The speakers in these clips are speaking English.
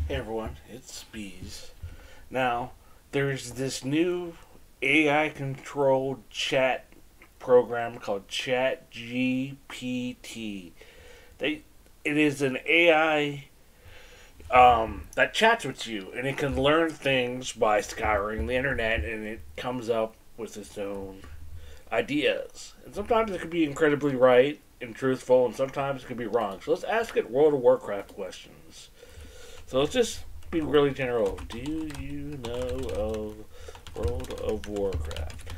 Hey everyone, it's Bees. Now, there's this new AI controlled chat program called ChatGPT. They it is an AI that chats with you, and it can learn things by scouring the internet, and it comes up with its own ideas. And sometimes it could be incredibly right and truthful, and sometimes it could be wrong. So let's ask it World of Warcraft questions. So let's just be really general. Do you know of World of Warcraft?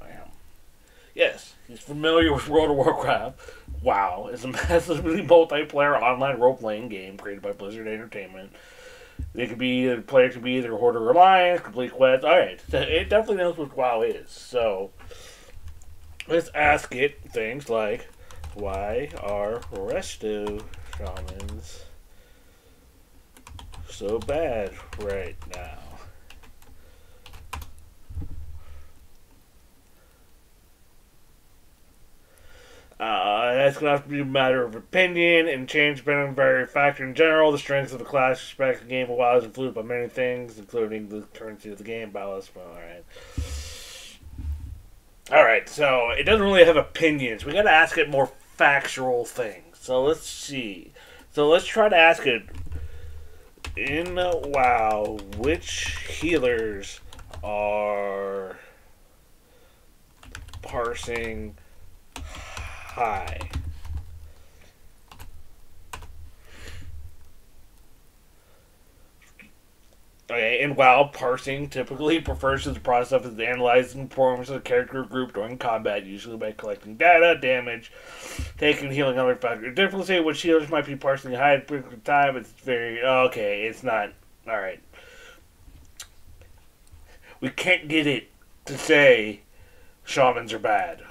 Bam. Yes, he's familiar with World of Warcraft. WoW is a massively multiplayer online role-playing game created by Blizzard Entertainment. The player could be either Horde or Alliance, complete quests. Alright, so it definitely knows what WoW is. So let's ask it things like, why are resto shamans so bad right now? That's going to have to be a matter of opinion and change depending on various factors. In general, the strength of the class, respect the game, while is influenced by many things, including the currency of the game, balance. Well, alright, so it doesn't really have opinions. We got to ask it more factual things. So let's see. So let's try to ask it, in WoW, which healers are parsing high? Okay, in WoW, parsing typically refers to the process of analyzing performance of the character group during combat, usually by collecting data, damage, taking, healing, other factors. Differently say which healers might be parsing high at a particular time. It's very okay. It's not all right. We can't get it to say shamans are bad.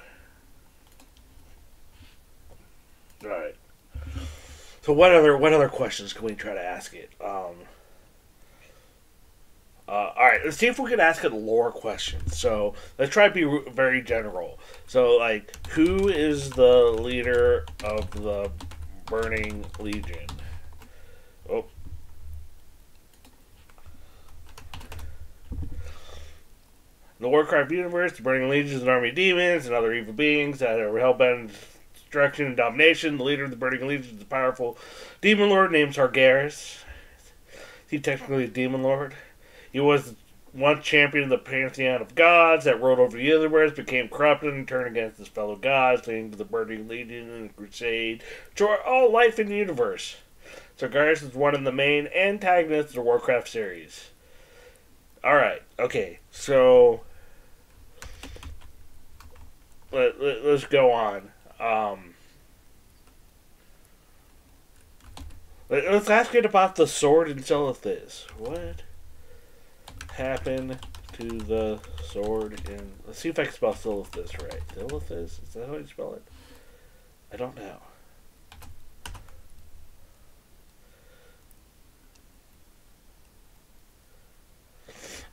All right. So what other questions can we try to ask it? Alright, let's see if we can ask it lore questions. So, let's try to be very general. So, like, who is the leader of the Burning Legion? Oh. In the Warcraft universe, the Burning Legion is an army of demons and other evil beings that are hellbent on destruction and domination. The leader of the Burning Legion is a powerful demon lord named Sargeras. He's technically a demon lord. He was once champion of the pantheon of gods that ruled over the universe, became corrupted and turned against his fellow gods, leading to the Burning Legion and the crusade to all life in the universe. Sargeras is one of the main antagonists of the Warcraft series. Alright, okay, so let's go on. Let's ask it about the sword in Silithis. What happened to the sword in... Let's see if I can spell Silithis right. Silithis? Is that how you spell it? I don't know.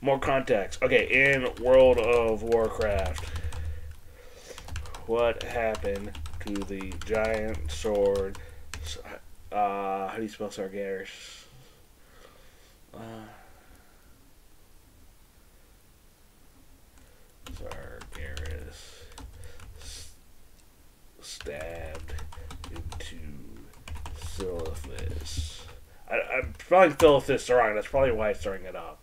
More context. Okay, in World of Warcraft, what happened to the giant sword? How do you spell Sargeras? Sargeras stabbed into Silithis. I'm spelling Silithis wrong. That's probably why I'm starting it off.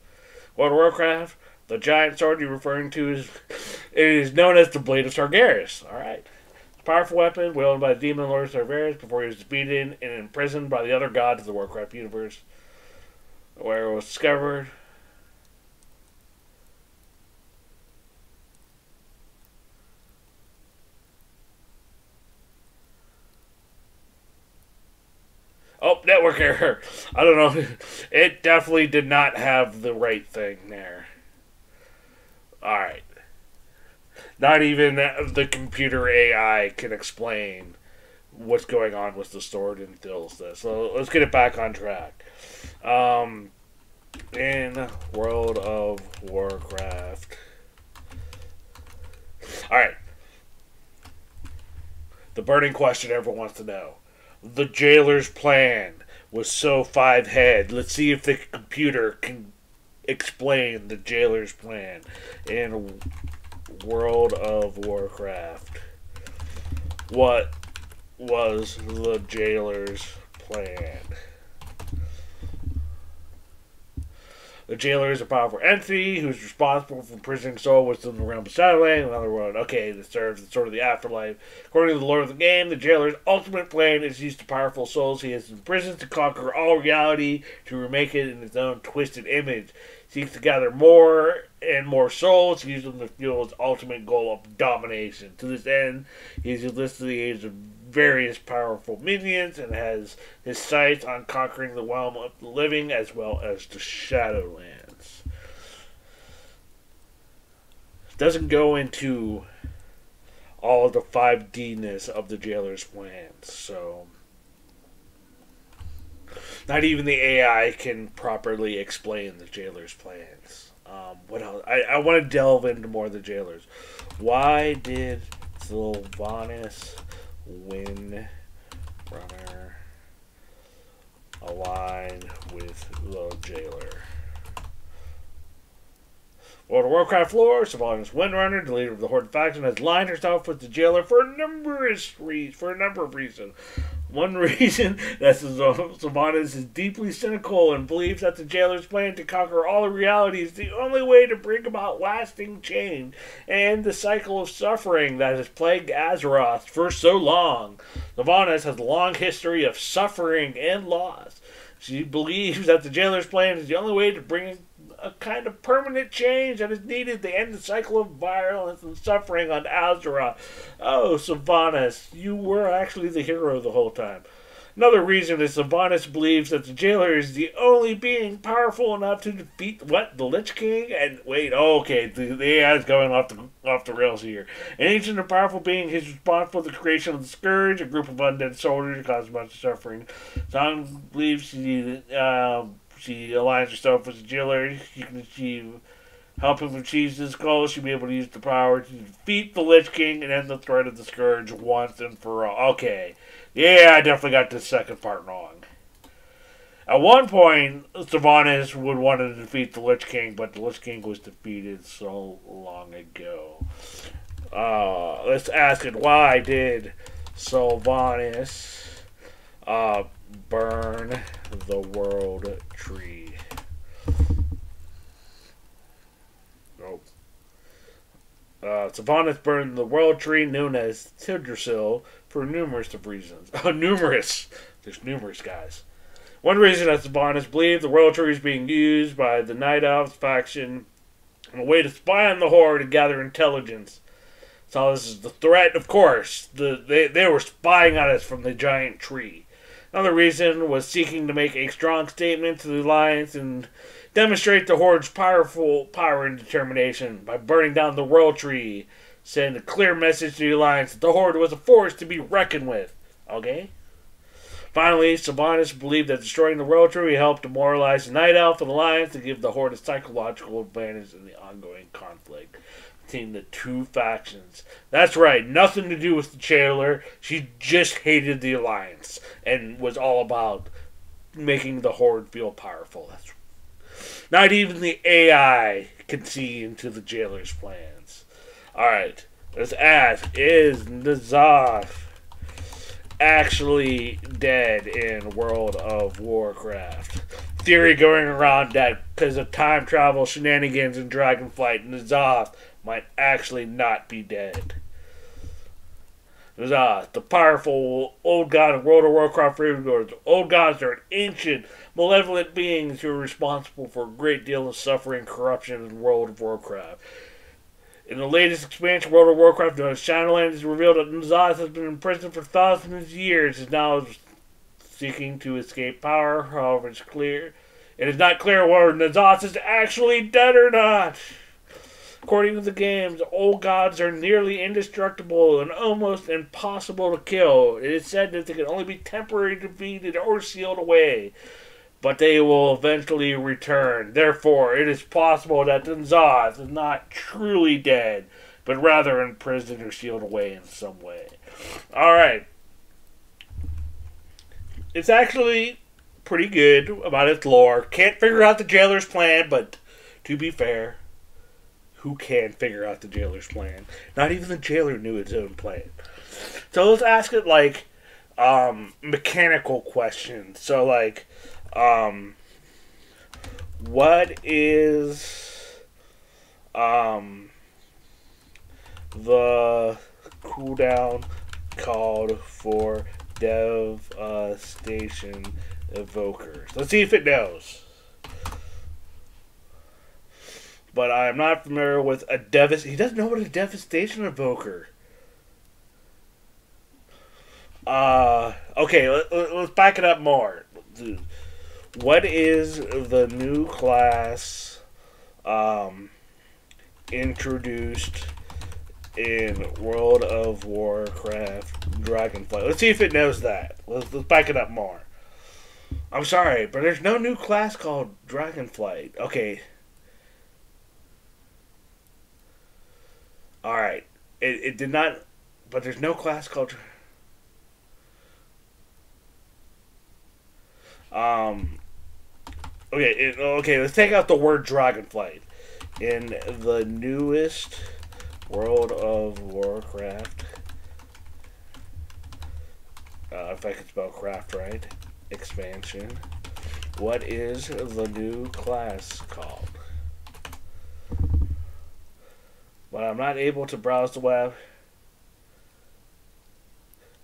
World of Warcraft, the giant sword you're referring to is known as the Blade of Sargeras. Alright. It's a powerful weapon wielded by the demon lord Sargeras before he was defeated and imprisoned by the other gods of the Warcraft universe, where it was discovered. Oh, network error. I don't know. It definitely did not have the right thing there. Alright. Not even the computer AI can explain what's going on with the sword and Silithis. So let's get it back on track. In World of Warcraft. Alright. The burning question everyone wants to know. The jailer's plan. was so five-head. Let's see if the computer can explain the jailer's plan in World of Warcraft. What was the jailer's plan? The jailer is a powerful entity who's responsible for imprisoning souls within the realm of Shadowland. Another one, okay, that serves as sort of the afterlife. According to the lore of the game, the jailer's ultimate plan is to use the powerful souls he has imprisoned to conquer all reality, to remake it in his own twisted image. He seeks to gather more and more souls, to use them to fuel his ultimate goal of domination. To this end, he has enlisted the aid of various powerful minions and has his sights on conquering the realm of the living as well as the Shadowlands. Doesn't go into all of the 5D-ness of the jailer's plans, so not even the AI can properly explain the jailer's plans. What else? I want to delve into more of the jailers. Why did Sylvanas Windrunner align with the jailer? World of Warcraft lore, Sylvanas Windrunner, the leader of the Horde faction, has aligned herself with the jailer for a number of reasons. One reason that Sylvanas is deeply cynical and believes that the jailer's plan to conquer all of reality is the only way to bring about lasting change and the cycle of suffering that has plagued Azeroth for so long. Sylvanas has a long history of suffering and loss. She believes that the jailer's plan is the only way to bring a kind of permanent change that is needed to end the cycle of violence and suffering on Azeroth. Oh, Sylvanas, you were actually the hero the whole time. Another reason is Sylvanas believes that the jailer is the only being powerful enough to defeat, the Lich King? And wait, okay, the AI is going off the rails here. An ancient and powerful being is responsible for the creation of the Scourge, a group of undead soldiers who cause a bunch of suffering. Song believes she aligns herself with the jailer. She can help him achieve his goal. She'll be able to use the power to defeat the Lich King and end the threat of the Scourge once and for all. Okay. Yeah, I definitely got the second part wrong. At one point, Sylvanas would want to defeat the Lich King, but the Lich King was defeated so long ago. Let's ask it, why did Sylvanas burn the world tree? Nope. Sylvanas burned the world tree known as Tidrasil for numerous of reasons. Numerous. There's numerous, guys. One reason that Sylvanas believed the world tree is being used by the Night Elves faction in a way to spy on the Horde and gather intelligence. So this is the threat, of course. They were spying on us from the giant tree. Another reason was seeking to make a strong statement to the Alliance and demonstrate the Horde's power and determination by burning down the World Tree, send a clear message to the Alliance that the Horde was a force to be reckoned with. Okay? Finally, Sylvanas believed that destroying the World Tree helped demoralize the Night Elf and Alliance to give the Horde a psychological advantage in the ongoing conflict between the two factions. That's right, nothing to do with the jailer. She just hated the Alliance and was all about making the Horde feel powerful. That's not even the AI can see into the jailer's plans. Alright, let's ask, is N'Zoth actually dead in World of Warcraft? Theory going around that because of time travel shenanigans and Dragonflight, N'Zoth might actually not be dead. N'Zoth, the powerful old god of World of Warcraft Ravenlords. Old gods are ancient, malevolent beings who are responsible for a great deal of suffering and corruption in World of Warcraft. In the latest expansion, World of Warcraft, known as Shadowlands, is revealed that N'Zoth has been imprisoned for thousands of years and is now seeking to escape power. However, it is not clear whether N'Zoth is actually dead or not. According to the games, old gods are nearly indestructible and almost impossible to kill. It is said that they can only be temporarily defeated or sealed away, but they will eventually return. Therefore, it is possible that N'Zoth is not truly dead, but rather imprisoned or sealed away in some way. Alright. It's actually pretty good about its lore. Can't figure out the jailer's plan, but to be fair, who can figure out the jailer's plan? Not even the jailer knew his own plan. So let's ask it like mechanical questions. So like, what is the cooldown called for devastation evokers? Let's see if it knows. But I'm not familiar with a devastation. He doesn't know what a devastation evoker. Okay, let's back it up more. What is the new class introduced in World of Warcraft Dragonflight? Let's see if it knows that. Let's back it up more. I'm sorry, but there's no new class called Dragonflight. Okay. Alright. It did not... But there's no class called... Okay, let's take out the word Dragonflight. In the newest World of Warcraft... if I can spell craft right. Expansion. What is the new class called? But I'm not able to browse the web.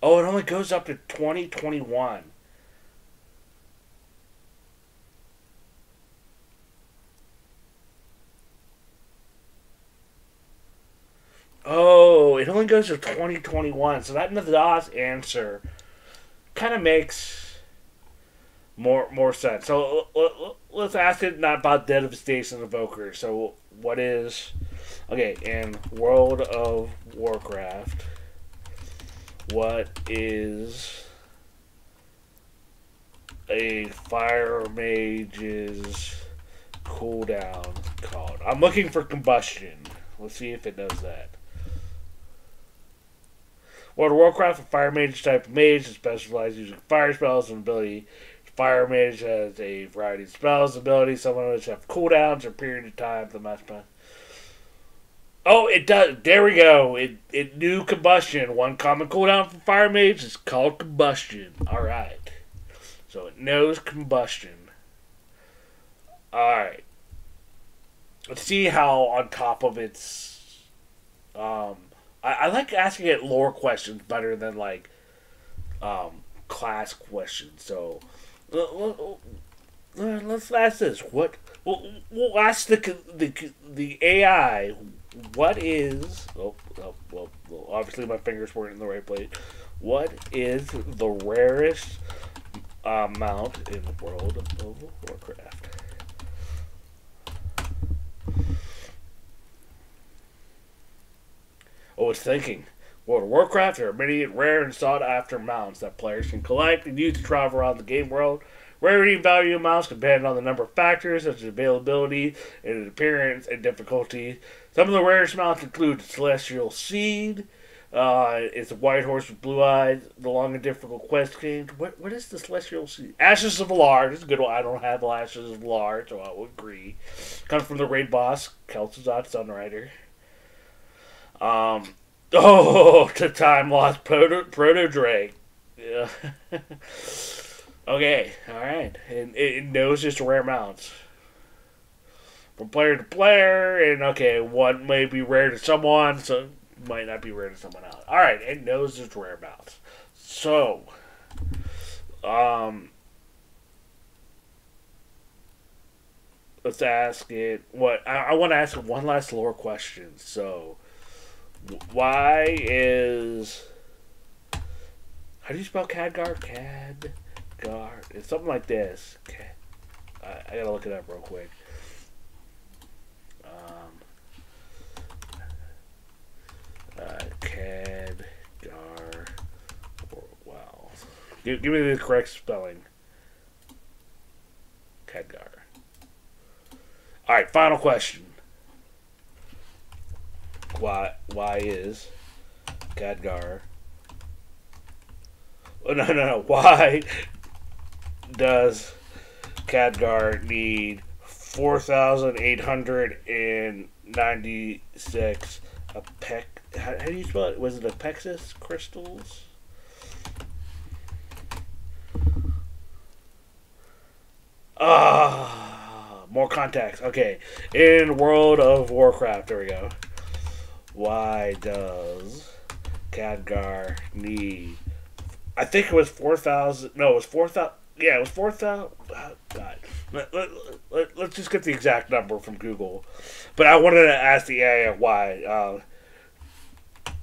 Oh, it only goes up to 2021. Oh, it only goes to 2021. So that last answer kind of makes more sense. So let's ask it not about devastation evoker. So what is... Okay, in World of Warcraft, what is a fire mage's cooldown called? I'm looking for combustion. Let's see if it knows that. World of Warcraft, a fire mage type of mage that specializes using fire spells and ability. Fire mage has a variety of spells and abilities. Some of which have cooldowns or period of time. The match. Oh, it does. There we go. It knew combustion. One common cooldown for fire mage is called combustion. Alright. So it knows combustion. Alright. Let's see how on top of its... I like asking it lore questions better than like class questions. So let's ask this. What we'll ask the AI. What is... well, obviously my fingers weren't in the right place. What is the rarest mount in the World of Warcraft? Oh, it's thinking. World of Warcraft, there are many rare and sought-after mounts that players can collect and use to travel around the game world. Rarity and value of mounts can depend on the number of factors, such as availability, and appearance, and difficulty. Some of the rarest mounts include Celestial Seed. It's a white horse with blue eyes. The long and difficult quest game. What is the Celestial Seed? Ashes of Valar. This is a good one. I don't have Ashes of Valar, so I will agree. Comes from the raid boss, Kel'Thuzad Sunrider. The time lost Proto Drake. Yeah. Okay, alright. And it knows just rare mounts. From player to player, and okay, one may be rare to someone, so it might not be rare to someone else. Alright, it knows just rare mounts. So, let's ask it what I want to ask it one last lore question. So, why is... How do you spell Khadgar? Khadgar. It's something like this. I gotta look it up real quick. Khadgar. Wow. Give me the correct spelling. Khadgar. Alright, final question. Why is Khadgar... Oh, no. Why does Khadgar need 4,896 how do you spell it? Was it Apexis crystals? More contacts. Okay. In World of Warcraft, there we go. Why does Khadgar need... I think it was 4,000... No, it was 4,000... Yeah, it was 4,000... Oh, God. Let's just get the exact number from Google. But I wanted to ask the AI why.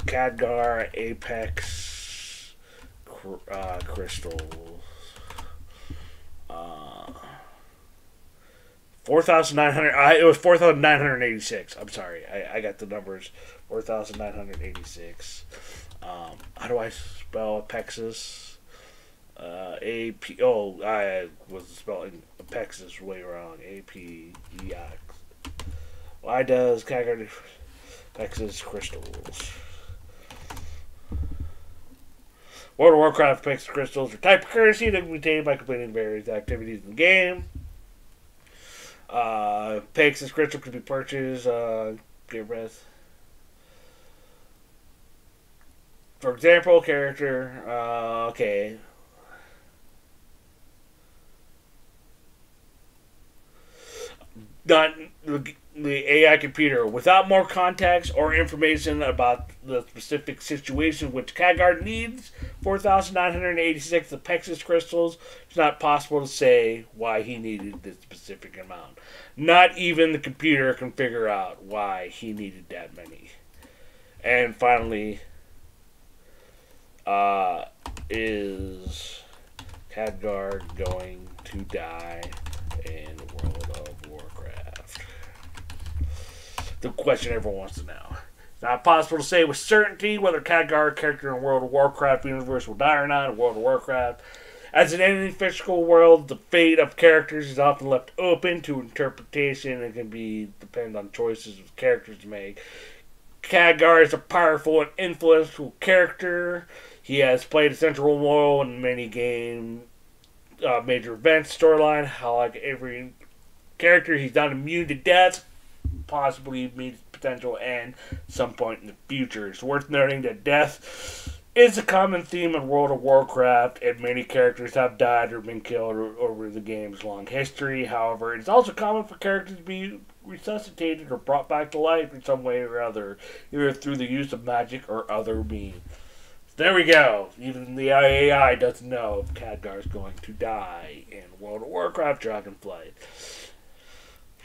Khadgar Apex crystals. 4,900. It was 4,986. I'm sorry. I got the numbers. 4,986. How do I spell Apexis? A-P... Oh, I was spelling Apexis way wrong. A-P-E-X. Why does Khadgar Apexis crystals? World of Warcraft Apexis crystals are type of currency that can be obtained by completing various activities in the game. Apexis crystal can be purchased. Give breath. For example, character. Okay. Not the AI computer without more context or information about the specific situation which Khadgar needs 4,986 Apexis crystals. It's not possible to say why he needed this specific amount. Not even the computer can figure out why he needed that many. And finally, is Khadgar going to die in World of Warcraft? The question everyone wants to know. It's not possible to say with certainty whether Khadgar, a character in World of Warcraft universe, will die or not in World of Warcraft. As in any fictional world, the fate of characters is often left open to interpretation and can depend on choices of characters make. Khadgar is a powerful and influential character. He has played a central role in many major events, storyline. How like every character, he's not immune to death. Possibly meets potential end some point in the future. It's worth noting that death is a common theme in World of Warcraft, and many characters have died or been killed over the game's long history. However, it's also common for characters to be resuscitated or brought back to life in some way or other, either through the use of magic or other means. There we go. Even the AI doesn't know if Khadgar is going to die in World of Warcraft Dragonflight.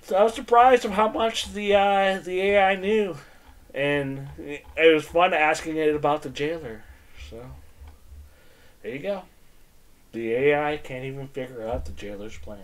So I was surprised of how much the AI knew, and it was fun asking it about the jailer. So there you go. The AI can't even figure out the jailer's plan.